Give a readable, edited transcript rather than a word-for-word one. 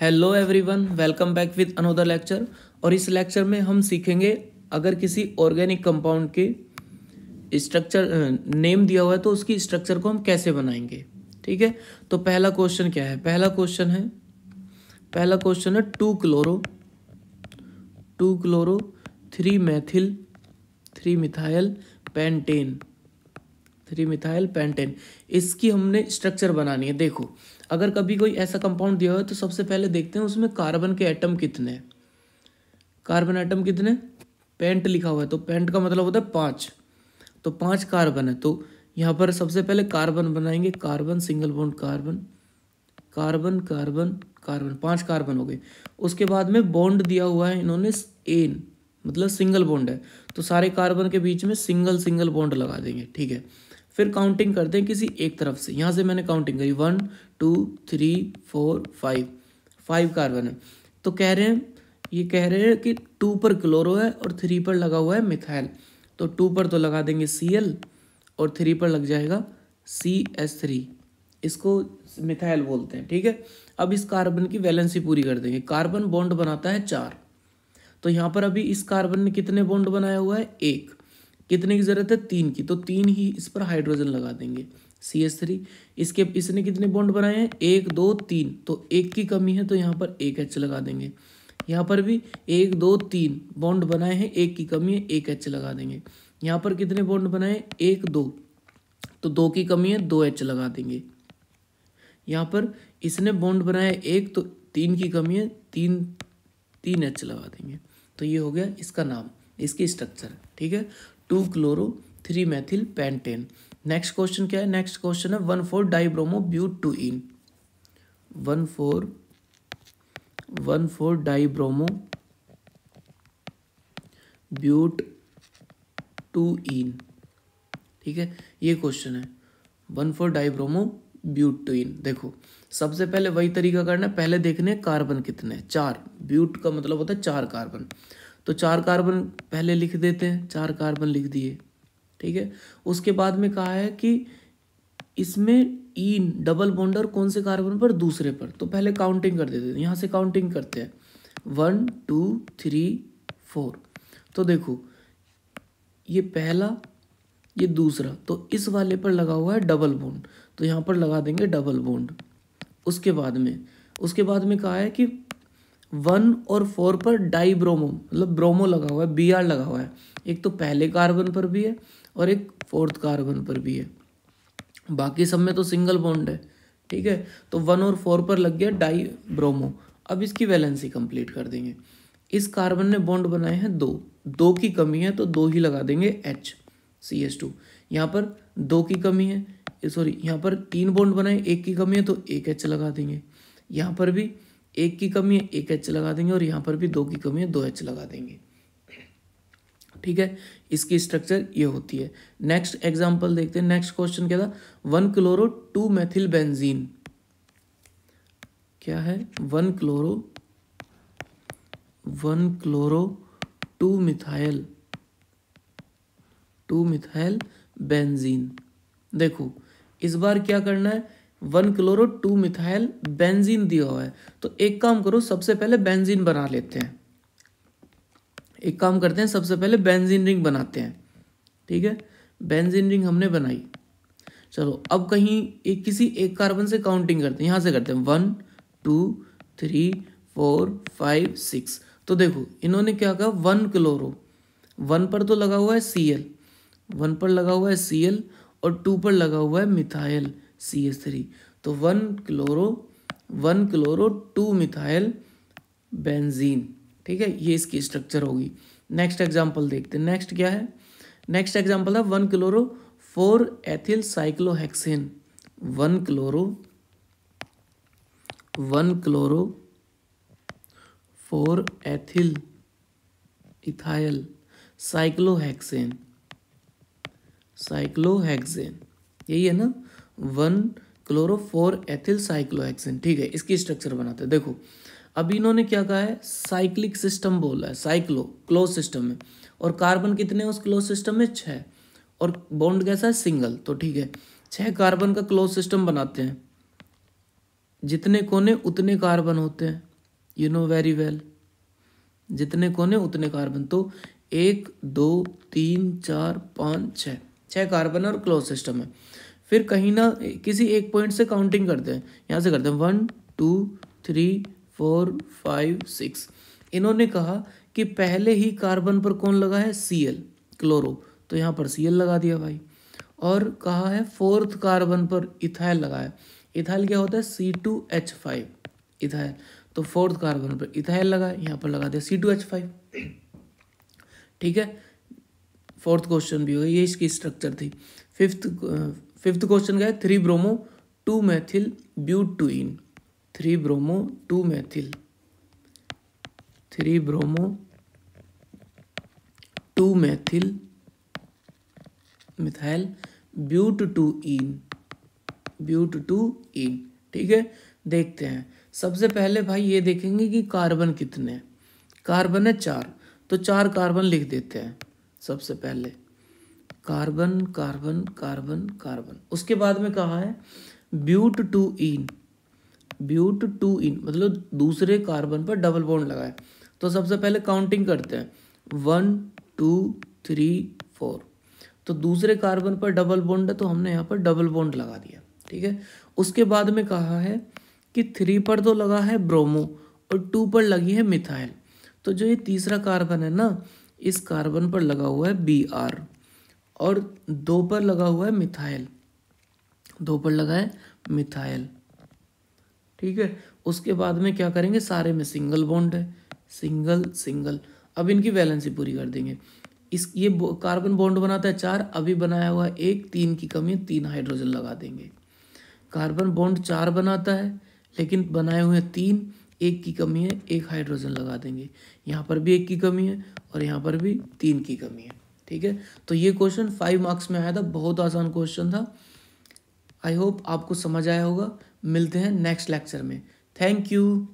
Hello everyone, welcome back with another lecture. और इस lecture में हम सीखेंगे अगर किसी ऑर्गेनिक कंपाउंड के स्ट्रक्चर नेम दिया हुआ है तो उसकी स्ट्रक्चर को हम कैसे बनाएंगे। ठीक है, तो पहला क्वेश्चन क्या है? पहला क्वेश्चन है 2 क्लोरो 3 मेथिल 3 मिथाइल पेंटेन इसकी हमने स्ट्रक्चर बनानी है। देखो, अगर कभी कोई ऐसा कंपाउंड दिया हुआ है तो सबसे पहले देखते हैं उसमें कार्बन के एटम कितने हैं। कार्बन एटम कितने? पेंट लिखा हुआ है तो पेंट का मतलब होता है 5, तो 5 कार्बन है। तो यहाँ पर सबसे पहले कार्बन बनाएंगे, carbon single bond carbon 5 carbon हो गए। उसके बाद में बॉन्ड दिया हुआ है इन्होंने एन, मतलब सिंगल बॉन्ड है, तो सारे कार्बन के बीच में सिंगल बॉन्ड लगा देंगे। ठीक है, फिर काउंटिंग करते हैं किसी एक तरफ से। यहाँ से मैंने काउंटिंग करी 1 2 3 4 5 कार्बन है। तो कह रहे हैं कि 2 पर क्लोरो है और 3 पर लगा हुआ है मिथाइल। तो 2 पर तो लगा देंगे Cl और 3 पर लग जाएगा CH3, इसको मिथाइल बोलते हैं। ठीक है, अब इस कार्बन की वैलेंसी पूरी कर देंगे। कार्बन बॉन्ड बनाता है 4, तो यहाँ पर अभी इस कार्बन ने कितने बॉन्ड बनाया हुआ है? 1। कितने की जरूरत है? 3 की, तो 3 ही इस पर हाइड्रोजन लगा देंगे CH3। इसने कितने बॉन्ड बनाए हैं? 1 2 3, तो 1 की कमी है तो यहाँ पर 1 H लगा देंगे। यहाँ पर भी 1 2 3 बॉन्ड बनाए हैं, 1 की कमी है, 1 H लगा देंगे। यहाँ पर कितने बॉन्ड बनाए? 1 2, तो 2 की कमी है, 2 H लगा देंगे। यहाँ पर इसने बॉन्ड बनाया 1, तो 3 की कमी है, 3 H लगा देंगे। तो ये हो गया इसका नाम, इसकी स्ट्रक्चर। ठीक है, 2 chloro 3 methyl pentane. Next question क्या है? नेक्स्ट क्वेश्चन है 1,4 डाइब्रोमो ब्यूटूइन 1,4 डाइब्रोमो ब्यूटूइन। ठीक है, ये क्वेश्चन है 1,4 डाइब्रोमो ब्यूटूइन। देखो, सबसे पहले वही तरीका करना है, पहले देखने कार्बन कितने हैं। 4, ब्यूट का मतलब होता है 4 कार्बन, तो 4 कार्बन पहले लिख देते हैं, 4 कार्बन लिख दिए। ठीक है, उसके बाद में कहा है कि इसमें इन डबल बॉन्डर कौन से कार्बन पर? दूसरे पर, तो पहले काउंटिंग कर देते हैं। यहाँ से काउंटिंग करते हैं 1 2 3 4। तो देखो, ये पहला, ये दूसरा, तो इस वाले पर लगा हुआ है डबल बॉन्ड, तो यहाँ पर लगा देंगे डबल बॉन्ड। उसके बाद में कहा है कि 1 और 4 पर डाइब्रोमो, मतलब ब्रोमो लगा हुआ है, Br लगा हुआ है। एक तो पहले कार्बन पर भी है और एक 4th कार्बन पर भी है, बाकी सब में तो सिंगल बॉन्ड है। ठीक है, तो 1 और 4 पर लग गया डाइब्रोमो। अब इसकी वैलेंसी कंप्लीट कर देंगे। इस कार्बन ने बॉन्ड बनाए हैं 2 की कमी है तो 2 ही लगा देंगे H CH2। यहाँ पर 2 की कमी है, सॉरी, यहाँ पर 3 बॉन्ड बनाए, 1 की कमी है तो 1 H लगा देंगे। यहाँ पर भी 1 की कमी है, 1 H लगा देंगे, और यहाँ पर भी 2 की कमी है, 2 H लगा देंगे। ठीक है, इसकी स्ट्रक्चर ये होती है। नेक्स्ट एग्जांपल देखते हैं। नेक्स्ट क्वेश्चन क्या था? 1 क्लोरो 2 मेथिल बेंजीन। क्या है? 1 क्लोरो 2 मिथाइल बेंजीन। देखो, इस बार क्या करना है? 1 क्लोरो 2 मिथाइल बेंजीन दिया हुआ है, तो एक काम करो, सबसे पहले बेंजीन बना लेते हैं। एक काम करते हैं, सबसे पहले बेंजीन रिंग बनाते हैं। ठीक है, बेंजीन रिंग हमने बनाई। चलो, अब कहीं किसी एक कार्बन से काउंटिंग करते हैं। यहाँ से करते हैं 1 2 3 4 5 6। तो देखो, इन्होंने क्या कहा? 1 क्लोरो, 1 पर तो लगा हुआ है Cl, 1 पर लगा हुआ है Cl और 2 पर लगा हुआ है मिथाइल CH3। तो 1 क्लोरो 2 मिथाइल बेंजीन। ठीक है, ये इसकी स्ट्रक्चर होगी। नेक्स्ट एग्जांपल देखते हैं। नेक्स्ट क्या है? नेक्स्ट एग्जांपल है 1 chloro 4 ethyl cyclohexane. 1 chloro 4 ethyl ethyl cyclohexane, यही है ना? 1 क्लोरो 4 एथिल साइक्लोहेक्सेन। ठीक है, इसकी स्ट्रक्चर बनाते हैं। देखो, अभी इन्होंने क्या कहा है? साइक्लिक सिस्टम बोला है, क्लोज सिस्टम में, और कार्बन कितने हैं उस क्लोज सिस्टम में? 6, और बॉन्ड कैसा है? सिंगल। तो ठीक है, 6 कार्बन का क्लोज सिस्टम बनाते हैं, जितने कोने उतने कार्बन होते हैं। You know very well. जितने कोने उतने कार्बन, तो 1 2 3 4 5 6, 6 कार्बन और क्लोज सिस्टम है। फिर कहीं ना किसी एक पॉइंट से काउंटिंग करते हैं, यहाँ से करते हैं 1 2 3 4 5 6। इन्होंने कहा कि पहले ही कार्बन पर कौन लगा है, Cl क्लोरो, तो यहाँ पर Cl लगा दिया भाई। और कहा है फोर्थ कार्बन पर इथाइल लगा है। इथाइल क्या होता है, C2H5 इथाइल, तो फोर्थ कार्बन पर इथाइल लगा है, यहाँ पर लगा दिया C2H5। ठीक है, फोर्थ क्वेश्चन भी हो गया, ये इसकी स्ट्रक्चर थी। फिफ्थ क्वेश्चन का है 3 bromo 2 methyl butyne. 3 bromo 2 methyl 3 bromo 2 methyl methyl butyne. ठीक है, देखते हैं। सबसे पहले भाई ये देखेंगे कि कार्बन कितने हैं। कार्बन है 4, तो 4 कार्बन लिख देते हैं सबसे पहले, कार्बन कार्बन कार्बन कार्बन। उसके बाद में कहा है ब्यूटुइन मतलब दूसरे कार्बन पर डबल बॉन्ड लगाए। तो सबसे पहले काउंटिंग करते हैं 1 2 3 4, तो दूसरे कार्बन पर डबल बॉन्ड है, तो हमने यहाँ पर डबल बॉन्ड लगा दिया। ठीक है, उसके बाद में कहा है कि 3 पर तो लगा है ब्रोमो और 2 पर लगी है मिथाइल। तो जो ये तीसरा कार्बन है ना, इस कार्बन पर लगा हुआ है Br और 2 पर लगा हुआ है मिथाइल, 2 पर लगा है मिथाइल। ठीक है, उसके बाद में क्या करेंगे, सारे में सिंगल बॉन्ड है, सिंगल सिंगल। अब इनकी वैलेंसी पूरी कर देंगे। ये कार्बन बॉन्ड बनाता है 4, अभी बनाया हुआ है 1, 3 की कमी है, 3 हाइड्रोजन लगा देंगे। कार्बन बॉन्ड 4 बनाता है लेकिन बनाए हुए 3, 1 की कमी है, 1 हाइड्रोजन लगा देंगे। यहाँ पर भी 1 की कमी है और यहाँ पर भी 3 की कमी है। ठीक है, तो ये क्वेश्चन 5 मार्क्स में आया था, बहुत आसान क्वेश्चन था। आई होप आपको समझ आया होगा। मिलते हैं नेक्स्ट लेक्चर में। Thank you.